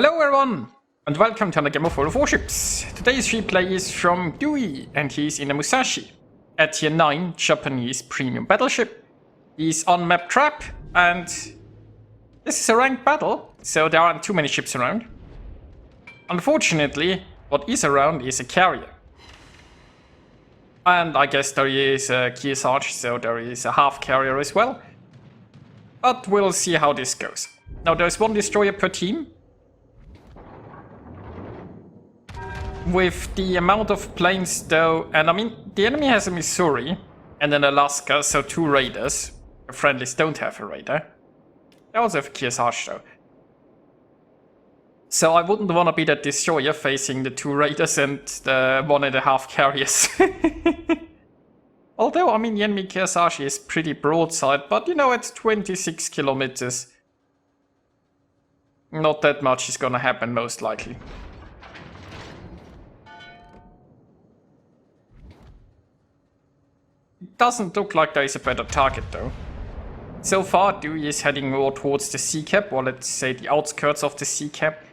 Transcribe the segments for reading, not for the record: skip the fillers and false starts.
Hello everyone, and welcome to another game of Warships. Today's replay is from Dewey, and he's in a Musashi, a tier 9 Japanese premium battleship. He's on map trap, and this is a ranked battle, so there aren't too many ships around. Unfortunately, what is around is a carrier. And I guess there is a Kearsarge, so there is a half carrier as well. But we'll see how this goes. Now there's one destroyer per team. With the amount of planes though, and I mean, the enemy has a Missouri and an Alaska, so 2 raiders. The friendlies don't have a raider. They also have a Kearsarge though. So I wouldn't want to be that destroyer facing the 2 raiders and the 1.5 carriers. Although, I mean, the enemy Musashi is pretty broadside, but you know, at 26 kilometers, not that much is gonna happen most likely. It doesn't look like there is a better target though. So far, Dewey is heading more towards the sea cap, or let's say the outskirts of the sea cap.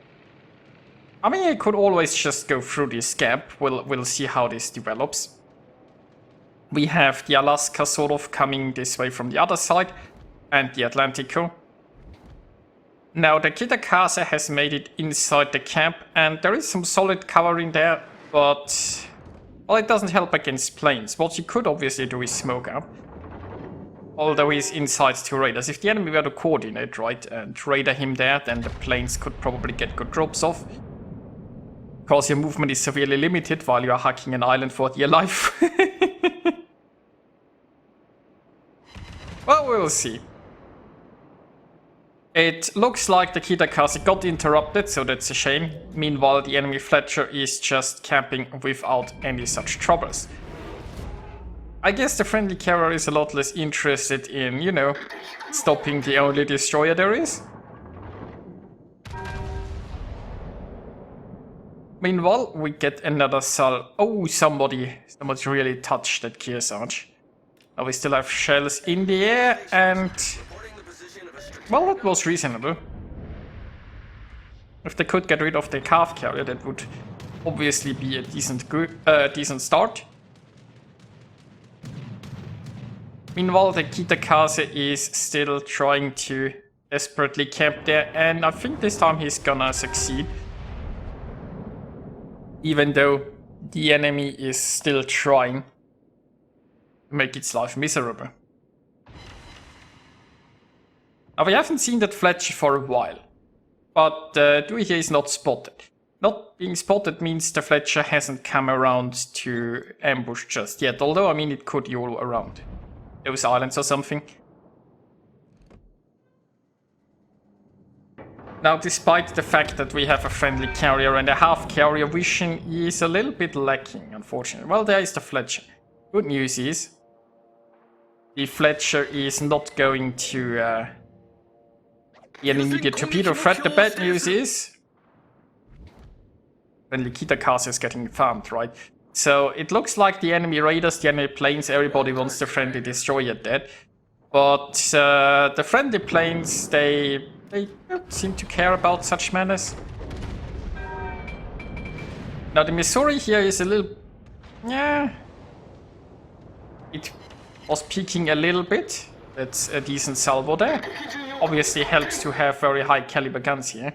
I mean, he could always just go through this gap. We'll see how this develops. We have the Alaska sort of coming this way from the other side, and the Atlantico. Now, the Kitakaze has made it inside the camp, and there is some solid cover in there, but well, it doesn't help against planes. What you could obviously do is smoke up. Although he's inside 2 raiders. If the enemy were to coordinate, right, and raider him there, then the planes could probably get good drops off. Because your movement is severely limited while you are hacking an island for dear life. Well, we'll see. It looks like the Kitakaze got interrupted, so that's a shame. Meanwhile, the enemy Fletcher is just camping without any such troubles. I guess the friendly carrier is a lot less interested in, you know, stopping the only destroyer there is. Meanwhile, we get another Sal. Oh, somebody really touched that Kearsarge. Now we still have shells in the air, and well, that was reasonable. If they could get rid of the calf carrier, that would obviously be a decent start. Meanwhile, the Kitakaze is still trying to desperately camp there, and I think this time he's gonna succeed. Even though the enemy is still trying to make its life miserable. Now, we haven't seen that Fletcher for a while, but Dewey here is not spotted. Not being spotted means the Fletcher hasn't come around to ambush just yet, although, I mean, it could YOLO around those islands or something. Now, despite the fact that we have a friendly carrier and a half carrier, vision is a little bit lacking, unfortunately. Well, there is the Fletcher. Good news is the Fletcher is not going to be an immediate torpedo threat. The bad news is friendly Kitakaze is getting farmed, right? So it looks like the enemy raiders, the enemy planes, everybody wants the friendly destroyer dead. But the friendly planes, they don't seem to care about such matters. Now the Missouri here is a little... yeah... it was peaking a little bit. That's a decent salvo there. Obviously helps to have very high caliber guns here.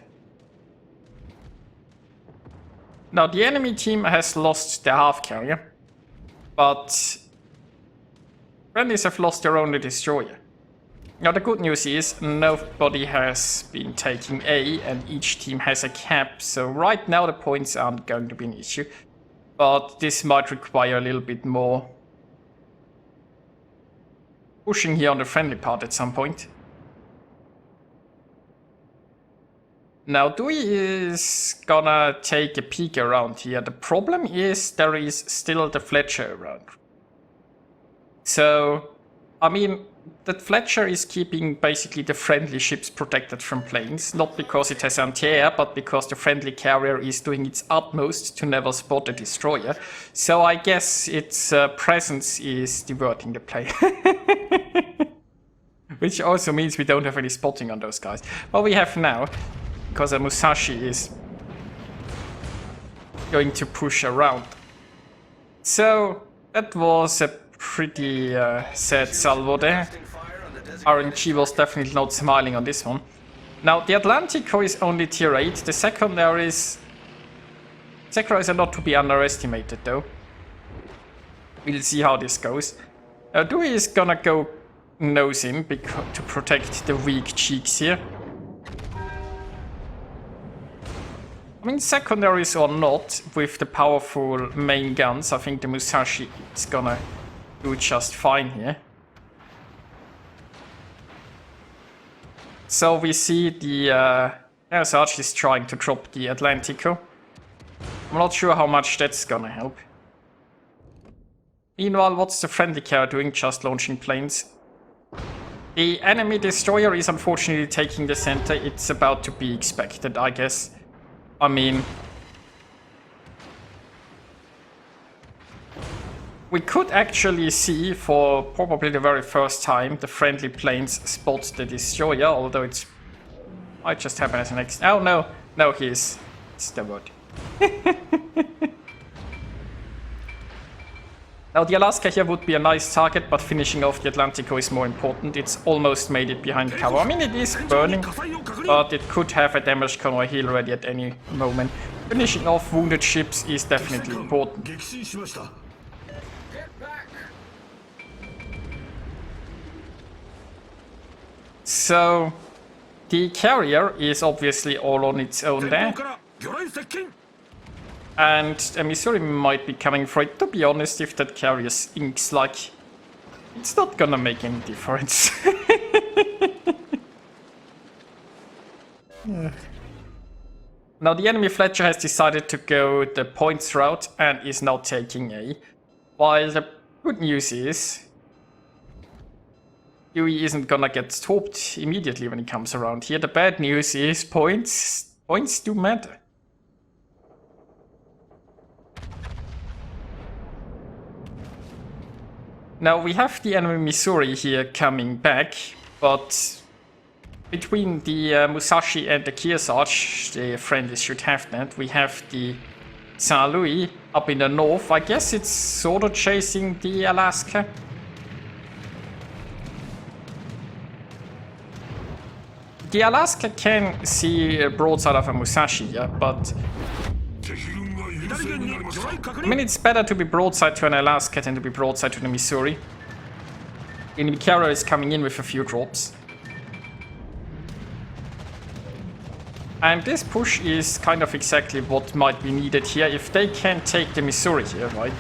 Now the enemy team has lost their half carrier, but friendlies have lost their only destroyer. Now the good news is nobody has been taking A, and each team has a cap, so right now the points aren't going to be an issue. But this might require a little bit more pushing here on the friendly part at some point. Now Dewey is gonna take a peek around here. The problem is there is still the Fletcher around. So, I mean, that Fletcher is keeping basically the friendly ships protected from planes, not because it has anti-air, but because the friendly carrier is doing its utmost to never spot a destroyer. So I guess its presence is diverting the play. Which also means we don't have any spotting on those guys. What we have now because a Musashi is going to push around. So that was a pretty sad salvo there. RNG was definitely not smiling on this one. Now the Atlantico is only tier 8. The secondaries are not to be underestimated though. We'll see how this goes. Dewey is gonna go nose in to protect the weak cheeks here. I mean, secondaries or not, with the powerful main guns, I think the Musashi is gonna do just fine here. So we see the Musashi is trying to drop the Atlantico. I'm not sure how much that's gonna help. Meanwhile, what's the friendly carrier doing? Just launching planes. The enemy destroyer is unfortunately taking the center. It's about to be expected, I guess. I mean, we could actually see for probably the very first time the friendly planes spot the destroyer, although it might just happen as an next. Oh no, no, it's the wood. Now the Alaska here would be a nice target, but finishing off the Atlantico is more important. It's almost made it behind cover. I mean, it is burning, but it could have a damage convoy heal ready at any moment. Finishing off wounded ships is definitely important. So the carrier is obviously all on its own there. And Missouri might be coming for it. To be honest, if that carrier inks like, it's not gonna make any difference. Now the enemy Fletcher has decided to go the points route and is now taking A. While the good news is, Huey isn't gonna get stopped immediately when he comes around here. The bad news is points do matter. Now we have the enemy Missouri here coming back, but between the Musashi and the Kearsarge, the friendlies should have that. We have the St. Louis up in the north. I guess it's sort of chasing the Alaska. The Alaska can see a broadside of a Musashi here, but I mean, it's better to be broadside to an Alaska than to be broadside to the Missouri. The enemy carrier is coming in with a few drops. And this push is kind of exactly what might be needed here if they can take the Missouri here, right?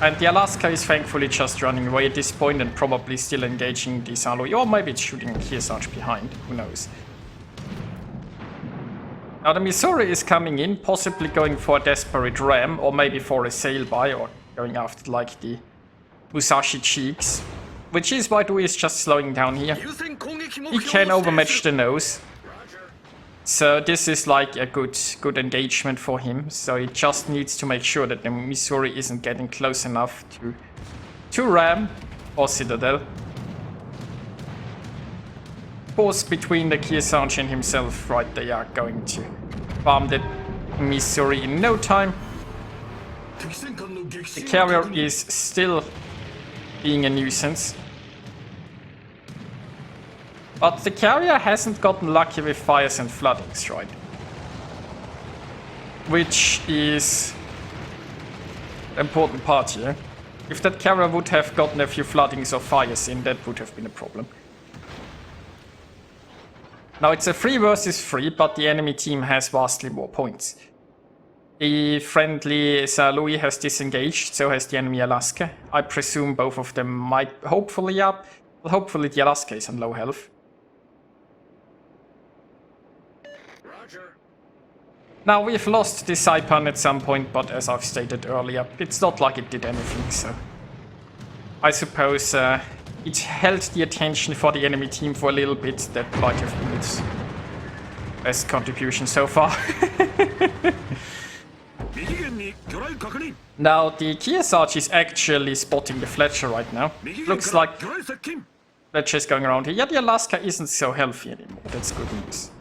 And the Alaska is thankfully just running away at this point and probably still engaging the St. Louis, or maybe it's shooting Kearsarge behind, who knows. Now the Missouri is coming in, possibly going for a desperate ram, or maybe for a sail-by, or going after like the Musashi cheeks. Which is why Dewey is just slowing down here. He can overmatch the nose. So this is like a good engagement for him. So he just needs to make sure that the Missouri isn't getting close enough to ram or Citadel. Of course, between the Kearsarge and himself, right, they are going to farm the Missouri in no time. The carrier is still being a nuisance. But the carrier hasn't gotten lucky with fires and floodings, right? Which is the important part here. If that carrier would have gotten a few floodings or fires in, that would have been a problem. Now it's a 3 versus 3, but the enemy team has vastly more points. The friendly St. Louis has disengaged, so has the enemy Alaska. I presume both of them might hopefully up. Well, hopefully the Alaska is on low health. Roger. Now we've lost the Saipan at some point, but as I've stated earlier, it's not like it did anything, so I suppose it held the attention for the enemy team for a little bit. That might have been its best contribution so far. Now the Kearsarge is actually spotting the Fletcher right now. Looks like Fletcher is going around here. Yeah, the Alaska isn't so healthy anymore. That's good news.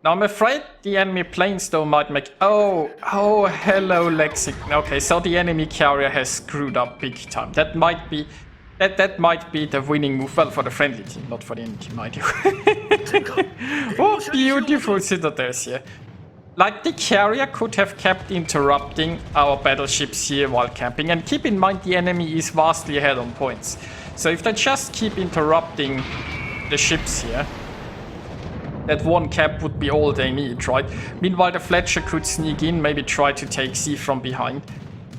Now I'm afraid the enemy planes though might make... Oh, hello Lexington. Okay, so the enemy carrier has screwed up big time. That might be... That might be the winning move. Well, for the friendly team, not for the enemy team, mind you. Oh, beautiful citadels here. Like, the carrier could have kept interrupting our battleships here while camping. And keep in mind, the enemy is vastly ahead on points. So if they just keep interrupting the ships here, that one cap would be all they need, right? Meanwhile, the Fletcher could sneak in, maybe try to take C from behind.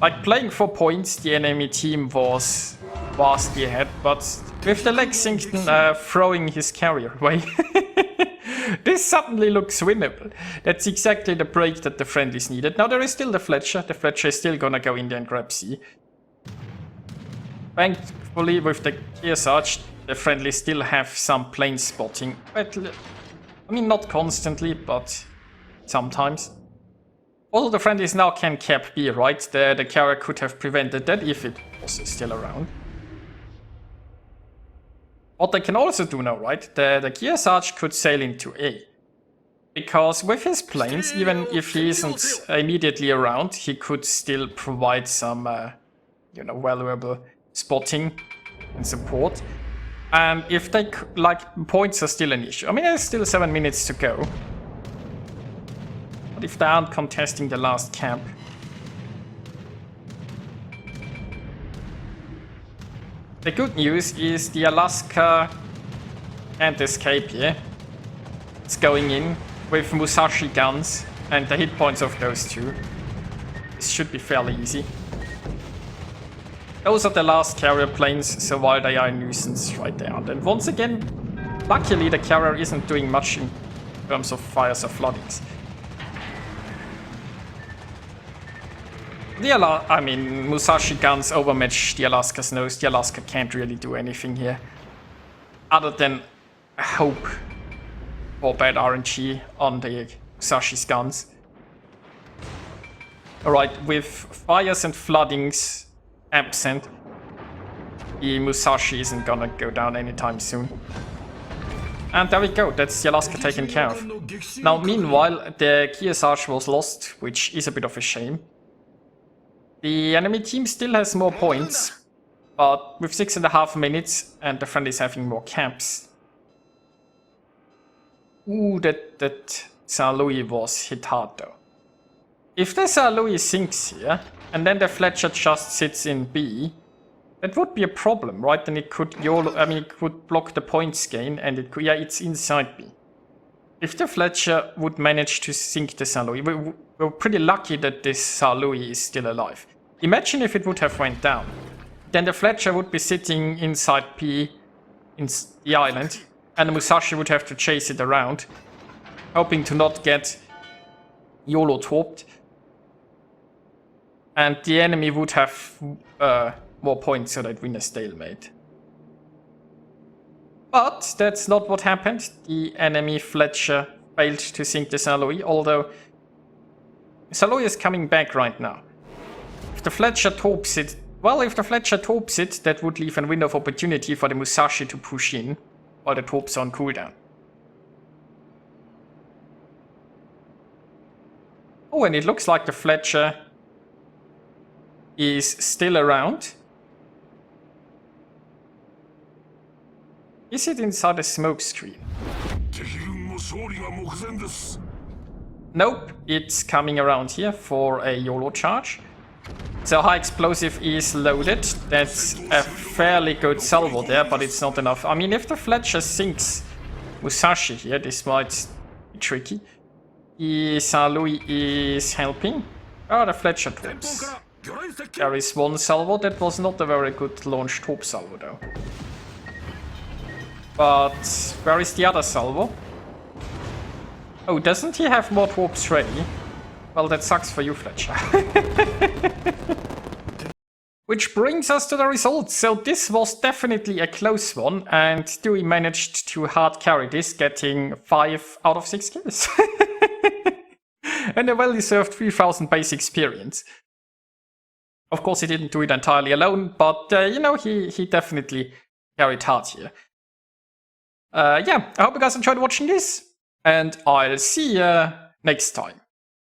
Like, playing for points, the enemy team was vastly ahead, but with the Lexington throwing his carrier away, this suddenly looks winnable. That's exactly the break that the friendlies needed. Now there is still the Fletcher. The Fletcher is still gonna go in there and grab C. Thankfully, with the Kearsarge, the friendlies still have some plane spotting. But, I mean, not constantly, but sometimes. Also, the friendlies now can cap B, right? The carrier could have prevented that if it was still around. What they can also do now, right? The Kearsarge could sail into A. Because with his planes, even if he isn't immediately around, he could still provide some, you know, valuable spotting and support. And if they, like, points are still an issue. I mean, there's still 7 minutes to go. But if they aren't contesting the last camp. The good news is the Alaska can't escape here. It's going in with Musashi guns and the hit points of those two. This should be fairly easy. Those are the last carrier planes, so while they are a nuisance right there. And once again, luckily the carrier isn't doing much in terms of fires or floodings. Musashi guns overmatch the Alaska's nose. The Alaska can't really do anything here. Other than hope for bad RNG on the Musashi's guns. Alright, with fires and floodings absent, the Musashi isn't gonna go down anytime soon. And there we go, that's the Alaska taken care of. Now, meanwhile, the Kearsarge was lost, which is a bit of a shame. The enemy team still has more points, but with 6.5 minutes and the friend is having more camps. Ooh, that Saint Louis was hit hard though. If the Saint Louis sinks here, and then the Fletcher just sits in B, that would be a problem, right? Then it could it could block the points gain, and it could, yeah, it's inside B. If the Fletcher would manage to sink the Saint Louis, we're pretty lucky that this Saint Louis is still alive. Imagine if it would have went down. Then the Fletcher would be sitting inside P, in the island, and the Musashi would have to chase it around, hoping to not get YOLO torped. And the enemy would have more points, so they'd win a stalemate. But that's not what happened. The enemy Fletcher failed to sink the Saint Louis, although Saint Louis is coming back right now. If the Fletcher torps it, that would leave a window of opportunity for the Musashi to push in while the torps are on cooldown. Oh, and it looks like the Fletcher is still around. Is it inside a smoke screen? Nope, it's coming around here for a YOLO charge. So high explosive is loaded. That's a fairly good salvo there, but it's not enough. I mean, if the Fletcher sinks Musashi here, this might be tricky. The Saint Louis is helping. Oh, the Fletcher torps. There is one salvo. That was not a very good launch torp salvo though. But where is the other salvo? Oh, doesn't he have more torps ready? Well, that sucks for you, Fletcher. Which brings us to the results. So this was definitely a close one, and Dewey managed to hard carry this, getting 5 out of 6 kills. And a well-deserved 3000 base experience. Of course, he didn't do it entirely alone, but, you know, he definitely carried hard here. Yeah, I hope you guys enjoyed watching this. and I'll see you next time.